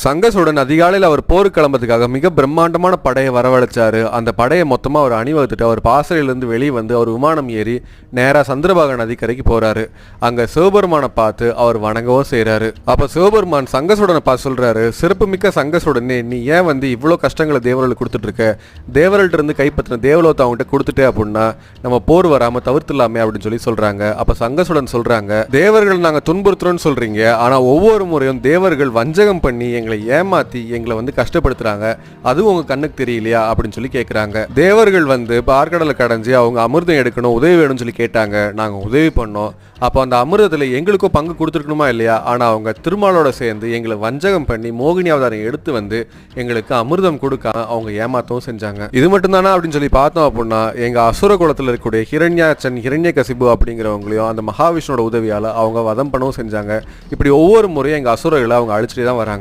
சங்கசுடன் அதிகாலையில் அவர் போர் கிளம்புறதுக்காக மிக பிரம்மாண்டமான படையை வரவழைச்சாரு. அந்த படையை மொத்தமாக அவர் அணிவகுத்துட்டு அவர் பாசறையிலிருந்து வெளியே வந்து அவர் விமானம் ஏறி நேராக சந்திரபாக நதிக்கரைக்கு போறாரு. அங்கே சிவபெருமானை பார்த்து அவர் வணங்கவும் செய்கிறாரு. அப்போ சிவபெருமான் சங்கசுடனை பார்த்து சொல்றாரு, சிறப்புமிக்க சங்கசுடனே, நீ ஏன் வந்து இவ்வளோ கஷ்டங்களை தேவர்களுக்கு கொடுத்துட்டு இருக்க? தேவர்கள்ட்ட இருந்து கைப்பற்றின தேவலோகத்தை அவங்ககிட்ட கொடுத்துட்டே அப்படின்னா நம்ம போர் வராமல் தவிர்த்துலாமே அப்படின்னு சொல்லி சொல்றாங்க. அப்போ சங்கசுடன் சொல்றாங்க, தேவர்கள் நாங்கள் துன்புறுத்துறோம்னு சொல்றீங்க, ஆனால் ஒவ்வொரு முறையும் தேவர்கள் வஞ்சகம் பண்ணி எங்களை ஏமாத்தி எங்களை வந்து கஷ்டப்படுத்துறாங்க, அதுவும் உங்க கண்ணுக்கு தெரியலையா அப்படின்னு சொல்லி கேட்குறாங்க. தேவர்கள் வந்து பார்க்கடலை கடைஞ்சி அவங்க அமிர்தம் எடுக்கணும், உதவி வேணும்னு சொல்லி கேட்டாங்க. நாங்கள் உதவி பண்ணோம். அப்போ அந்த அமிர்தத்தில் எங்களுக்கும் பங்கு கொடுத்துருக்கணுமா இல்லையா? ஆனால் அவங்க திருமாலோட சேர்ந்து எங்களை வஞ்சகம் பண்ணி மோகினி அவதாரம் எடுத்து வந்து எங்களுக்கு அமிர்தம் கொடுக்காம அவங்க ஏமாத்தவும் செஞ்சாங்க. இது மட்டும்தானா அப்படின்னு சொல்லி பார்த்தோம் அப்படின்னா, எங்க அசுர குலத்தில் இருக்கக்கூடிய ஹிரண்யாச்சன், ஹிரண்யகசிபு அப்படிங்கிறவங்களையும் அந்த மகாவிஷ்ணோட உதவியால் அவங்க வதம் பண்ணவும் செஞ்சாங்க. இப்படி ஒவ்வொரு முறையும் எங்க அசுரர்களை அவங்க அழிச்சிட்டே தான் வராங்க.